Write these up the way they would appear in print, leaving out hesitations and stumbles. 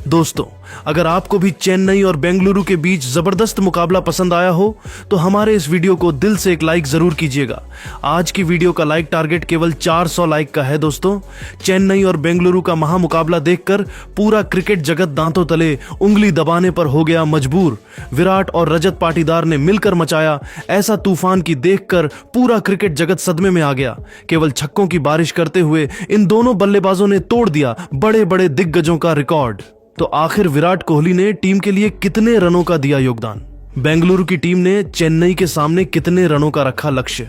दोस्तों, अगर आपको भी चेन्नई और बेंगलुरु के बीच जबरदस्त मुकाबला पसंद आया हो तो हमारे इस वीडियो को दिल से एक लाइक जरूर कीजिएगा। आज की वीडियो का लाइक टारगेट केवल 400 लाइक का है। दोस्तों, चेन्नई और बेंगलुरु का महामुकाबला देखकर पूरा क्रिकेट जगत दांतों तले उंगली दबाने पर हो गया मजबूर। विराट और रजत पाटीदार ने मिलकर मचाया ऐसा तूफान की देखकर पूरा क्रिकेट जगत सदमे में आ गया। केवल छक्कों की बारिश करते हुए इन दोनों बल्लेबाजों ने तोड़ दिया बड़े बड़े दिग्गजों का रिकॉर्ड। तो आखिर विराट कोहली ने टीम के लिए कितने रनों का दिया योगदान? बेंगलुरु की टीम ने चेन्नई के सामने कितने रनों का रखा लक्ष्य?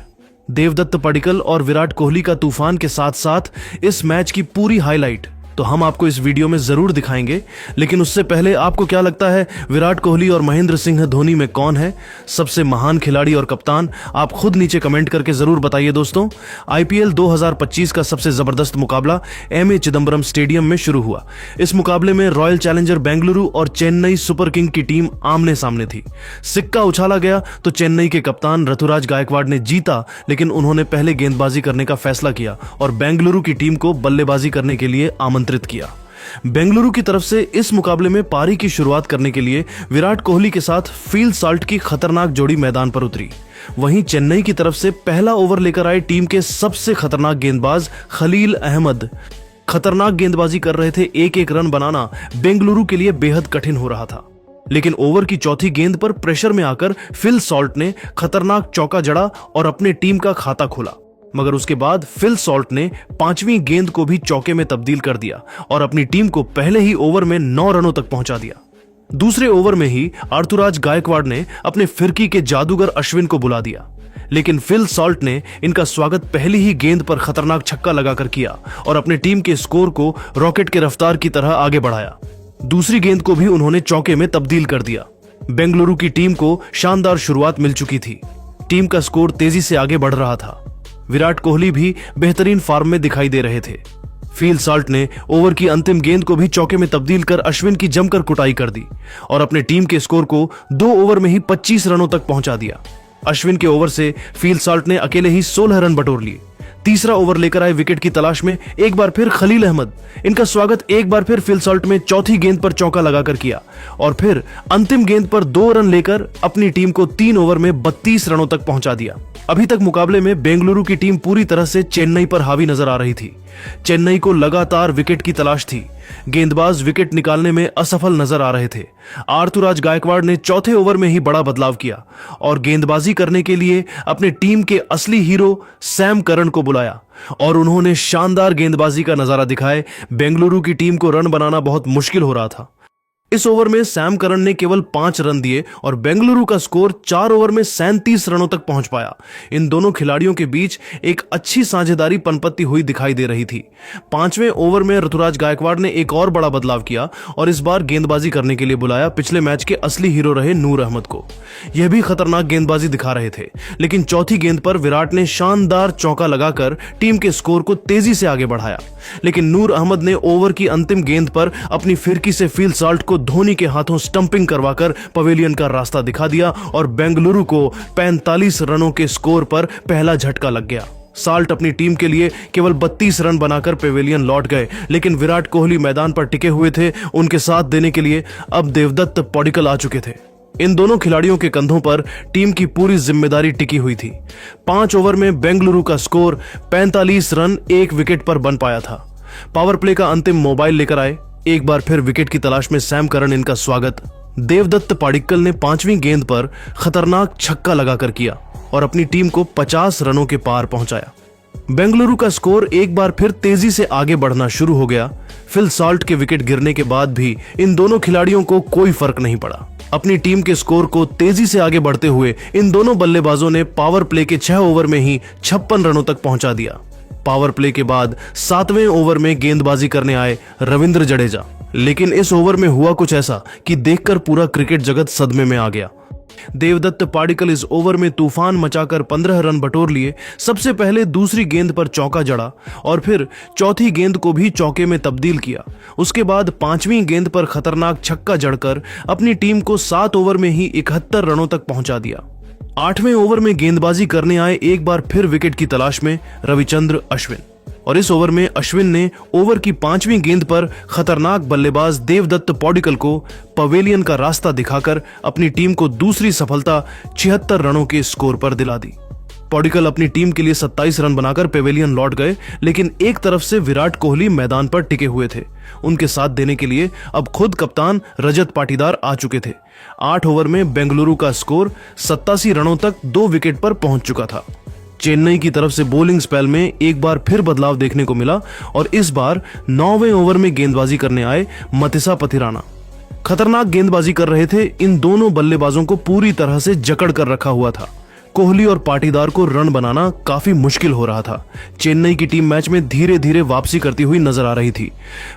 देवदत्त पडिक्कल और विराट कोहली का तूफान के साथ साथ इस मैच की पूरी हाईलाइट तो हम आपको इस वीडियो में जरूर दिखाएंगे। लेकिन उससे पहले आपको क्या लगता है, विराट कोहली और महेंद्र सिंह धोनी में कौन है सबसे महान खिलाड़ी और कप्तान? आप खुद नीचे कमेंट करके जरूर बताइए। दोस्तों, आईपीएल 2025 का सबसे जबरदस्त मुकाबला एमए चिदंबरम स्टेडियम में शुरू हुआ। इस मुकाबले में रॉयल चैलेंजर बेंगलुरु और चेन्नई सुपर किंग की टीम आमने सामने थी। सिक्का उछाला गया तो चेन्नई के कप्तान ऋतुराज गायकवाड़ ने जीता, लेकिन उन्होंने पहले गेंदबाजी करने का फैसला किया और बेंगलुरु की टीम को बल्लेबाजी करने के लिए आमंत्रित किया। बेंगलुरु की तरफ से इस मुकाबले में पारी की शुरुआत करने के लिए विराट कोहली के साथ फील साल्ट की खतरनाक जोड़ी मैदान पर उतरी। वहीं चेन्नई की तरफ से पहला ओवर लेकर आए टीम के सबसे खतरनाक गेंदबाज खलील अहमद खतरनाक गेंदबाजी कर रहे थे। एक एक रन बनाना बेंगलुरु के लिए बेहद कठिन हो रहा था, लेकिन ओवर की चौथी गेंद पर प्रेशर में आकर फिल सॉल्ट ने खतरनाक चौका जड़ा और अपने टीम का खाता खोला। मगर उसके बाद फिल सॉल्ट ने पांचवी गेंद को भी चौके में तब्दील कर दिया और अपनी टीम को पहले ही ओवर में 9 रनों तक पहुंचा दिया। दूसरे ओवर में ही ऋतुराज गायकवाड़ ने अपने फिरकी के जादूगर अश्विन को बुला दिया, लेकिन फिल सॉल्ट ने इनका स्वागत पहली ही गेंद पर खतरनाक छक्का लगाकर किया और अपने टीम के स्कोर को रॉकेट के रफ्तार की तरह आगे बढ़ाया। दूसरी गेंद को भी उन्होंने चौके में तब्दील कर दिया। बेंगलुरु की टीम को शानदार शुरुआत मिल चुकी थी। टीम का स्कोर तेजी से आगे बढ़ रहा था। विराट कोहली भी बेहतरीन फॉर्म में दिखाई दे रहे थे। फील सॉल्ट ने ओवर की अंतिम गेंद को भी चौके में तब्दील कर अश्विन की जमकर कुटाई कर दी और अपने टीम के स्कोर को 2 ओवर में ही 25 रनों तक पहुंचा दिया। अश्विन के ओवर से फील सॉल्ट ने अकेले ही 16 रन बटोर लिए। तीसरा ओवर लेकर आए विकेट की तलाश में एक बार फिर खलील अहमद। इनका स्वागत एक बार फिर फिल सॉल्ट में चौथी गेंद पर चौका लगाकर किया और फिर अंतिम गेंद पर 2 रन लेकर अपनी टीम को 3 ओवर में 32 रनों तक पहुंचा दिया। अभी तक मुकाबले में बेंगलुरु की टीम पूरी तरह से चेन्नई पर हावी नजर आ रही थी। चेन्नई को लगातार विकेट की तलाश थी। गेंदबाज विकेट निकालने में असफल नजर आ रहे थे। ऋतुराज गायकवाड़ ने चौथे ओवर में ही बड़ा बदलाव किया और गेंदबाजी करने के लिए अपने टीम के असली हीरो सैम करन को बुलाया और उन्होंने शानदार गेंदबाजी का नजारा दिखाए। बेंगलुरु की टीम को रन बनाना बहुत मुश्किल हो रहा था। इस ओवर में सैम करन ने केवल 5 रन दिए और बेंगलुरु का स्कोर 4 ओवर में 37 रनों तक पहुंच पाया। इन दोनों खिलाड़ियों के बीच एक अच्छी साझेदारी पनपत्ती हुई दिखाई दे रही थी। 5वें ओवर में ऋतुराज गायकवाड़ ने एक और बड़ा बदलाव किया और इस बार गेंदबाजी करने के लिए बुलाया पिछले मैच के असली हीरो रहे नूर अहमद को। यह भी खतरनाक गेंदबाजी दिखा रहे थे, लेकिन चौथी गेंद पर विराट ने शानदार चौका लगाकर टीम के स्कोर को तेजी से आगे बढ़ाया। लेकिन नूर अहमद ने ओवर की अंतिम गेंद पर अपनी फिरकी से फील सॉल्ट को धोनी के हाथों स्टंपिंग करवाकर पवेलियन का रास्ता दिखा दिया और बेंगलुरु को 45 रनों के स्कोर पर पहला झटका लग गया। साल्ट अपनी टीम के लिए केवल 32 रन बनाकर पवेलियन लौट गए, लेकिन विराट कोहली मैदान पर टिके हुए थे। उनके साथ देने के लिए अब देवदत्त पडिक्कल आ चुके थे। इन दोनों खिलाड़ियों के कंधों पर टीम की पूरी जिम्मेदारी टिकी हुई थी। 5 ओवर में बेंगलुरु का स्कोर 45 रन 1 विकेट पर बन पाया था। पावर प्ले का अंतिम मोबाइल लेकर आए। एक बार फिर विकेट की तलाश में सैम करन। इनका स्वागत देवदत्त पडिक्कल ने 5वीं गेंद पर खतरनाक छक्का लगाकर किया और अपनी टीम को 50 रनों के पार पहुंचाया। बेंगलुरु का स्कोर एक बार फिर तेजी से आगे बढ़ना शुरू हो गया। फिल सॉल्ट के विकेट गिरने के बाद भी इन दोनों खिलाड़ियों को कोई फर्क नहीं पड़ा। अपनी टीम के स्कोर को तेजी से आगे बढ़ते हुए इन दोनों बल्लेबाजों ने पावर प्ले के 6 ओवर में ही 56 रनों तक पहुंचा दिया। पावर प्ले के बाद 7वें ओवर में गेंदबाजी करने आए रविंद्र जडेजा, लेकिन इस ओवर में हुआ कुछ ऐसा कि देखकर पूरा क्रिकेट जगत सदमे में आ गया। देवदत्त पडिक्कल इस ओवर में तूफान मचाकर 15 रन बटोर लिए। सबसे पहले दूसरी गेंद पर चौका जड़ा और फिर चौथी गेंद को भी चौके में तब्दील किया। उसके बाद 5वीं गेंद पर खतरनाक छक्का जड़कर अपनी टीम को 7 ओवर में ही 71 रनों तक पहुंचा दिया। 8वें ओवर में गेंदबाजी करने आए एक बार फिर विकेट की तलाश में रविचंद्र अश्विन। और इस ओवर में अश्विन ने ओवर की 5वीं गेंद पर खतरनाक बल्लेबाज देवदत्त पौडिकल को पवेलियन का रास्ता दिखाकर अपनी टीम को दूसरी सफलता 76 रनों के स्कोर पर दिला दी। पौडिकल अपनी टीम के लिए 27 रन बनाकर पेवेलियन लौट गए, लेकिन एक तरफ से विराट कोहली मैदान पर टिके हुए थे। उनके साथ देने के लिए अब खुद कप्तान रजत पाटीदार आ चुके थे। 8 ओवर में बेंगलुरु का स्कोर 87 रनों तक 2 विकेट पर पहुंच चुका था। चेन्नई की तरफ से बॉलिंग स्पेल में एक बार फिर बदलाव देखने को मिला और इस बार 9वें ओवर में गेंदबाजी करने आए मतिसा पथिराना। खतरनाक गेंदबाजी कर रहे थे। इन दोनों बल्लेबाजों को पूरी तरह से जकड़ कर रखा हुआ था। कोहली और पाटीदार को रन बनाना काफी मुश्किल हो रहा था। चेन्नई की टीम मैच में धीरे धीरे वापसी करती हुई नजर आ रही थी।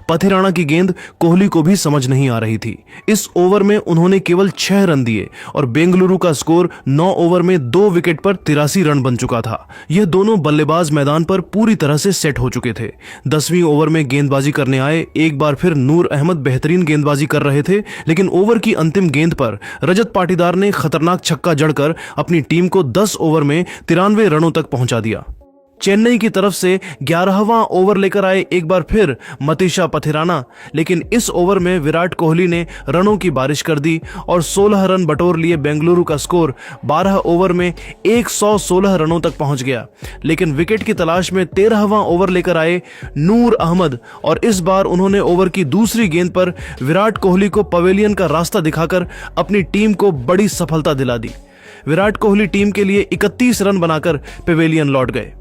पथिराना की गेंद कोहली को भी समझ नहीं आ रही थी। इस ओवर में उन्होंने केवल 6 रन दिए और बेंगलुरु का स्कोर 9 ओवर में 2 विकेट पर 83 रन बन चुका था। यह दोनों बल्लेबाज मैदान पर पूरी तरह से सेट हो चुके थे। 10वीं ओवर में गेंदबाजी करने आए एक बार फिर नूर अहमद बेहतरीन गेंदबाजी कर रहे थे, लेकिन ओवर की अंतिम गेंद पर रजत पाटीदार ने खतरनाक छक्का जड़कर अपनी टीम को 10 ओवर में 93 रनों तक पहुंचा दिया। चेन्नई की तरफ से 11वां ओवर लेकर आए एक बार फिर मतिसा पथिराना, लेकिन इस ओवर में विराट कोहली ने रनों की बारिश कर दी और 16 रन बटोर लिए। बेंगलुरु का स्कोर 12 ओवर में 116 रनों तक पहुंच गया, लेकिन विकेट की तलाश में 13वां ओवर लेकर आए नूर अहमद और इस बार उन्होंने ओवर की दूसरी गेंद पर विराट कोहली को पवेलियन का रास्ता दिखाकर अपनी टीम को बड़ी सफलता दिला दी। विराट कोहली टीम के लिए 31 रन बनाकर पेवेलियन लौट गए।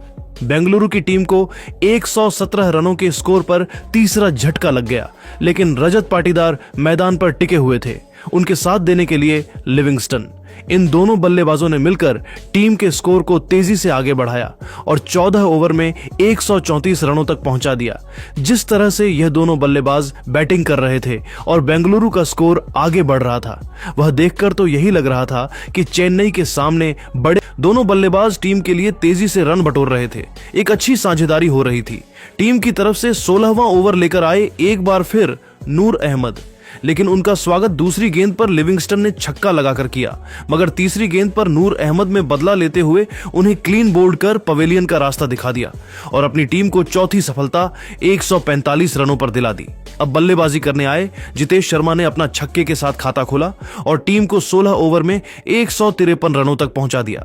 बेंगलुरु की टीम को 117 रनों के स्कोर पर तीसरा झटका लग गया, लेकिन रजत पाटीदार मैदान पर टिके हुए थे। उनके साथ देने के लिए लिविंगस्टन। इन दोनों बल्लेबाजों ने मिलकर टीम के स्कोर को तेजी से आगे बढ़ाया और 14 ओवर में 134 रनों तक पहुंचा दिया। जिस तरह से यह दोनों बल्लेबाज बैटिंग कर रहे थे और बेंगलुरु का स्कोर आगे बढ़ रहा था, वह देखकर तो यही लग रहा था कि चेन्नई के सामने बड़े दोनों बल्लेबाज टीम के लिए तेजी से रन बटोर रहे थे। एक अच्छी साझेदारी हो रही थी। टीम की तरफ से 16वां ओवर लेकर आए एक बार फिर नूर अहमद, लेकिन उनका स्वागत दूसरी गेंद पर लिविंगस्टन ने छक्का लगाकर किया, मगर तीसरी गेंद पर नूर अहमद में बदला लेते हुए उन्हें क्लीन बोल्ड कर पवेलियन का रास्ता दिखा दिया और अपनी टीम को चौथी सफलता 145 रनों पर दिला दी। अब बल्लेबाजी करने आए जितेश शर्मा ने अपना छक्के के साथ खाता खोला और टीम को 16 ओवर में 153 रनों तक पहुंचा दिया।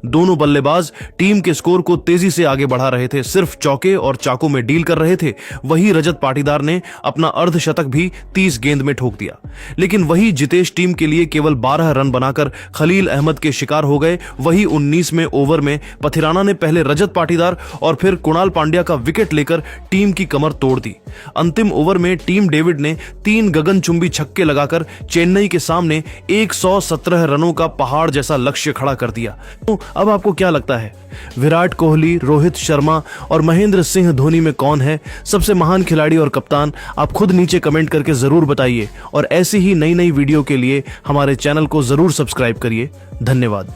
दोनों बल्लेबाज टीम के स्कोर को तेजी से आगे बढ़ा रहे थे, सिर्फ चौके और चाकू में डील कर रहे थे। वही रजत पाटीदार ने अपना अर्धशतक भी 30 गेंद में ठोक दिया, लेकिन वही जितेश टीम के लिए केवल 12 रन बनाकर खलील अहमद के शिकार हो गए। वही 19वें ओवर में पथिराना ने पहले रजत पाटीदार और फिर कुणाल पांड्या का विकेट लेकर टीम की कमर तोड़ दी। अंतिम ओवर में टीम डेविड ने 3 गगनचुंबी छक्के लगाकर चेन्नई के सामने 117 रनों का पहाड़ जैसा लक्ष्य खड़ा कर दिया। तो अब आपको क्या लगता है, विराट कोहली, रोहित शर्मा और महेंद्र सिंह धोनी में कौन है सबसे महान खिलाड़ी और कप्तान? आप खुद नीचे कमेंट करके जरूर बताइए और ऐसी ही नई नई वीडियो के लिए हमारे चैनल को जरूर सब्सक्राइब करिए। धन्यवाद।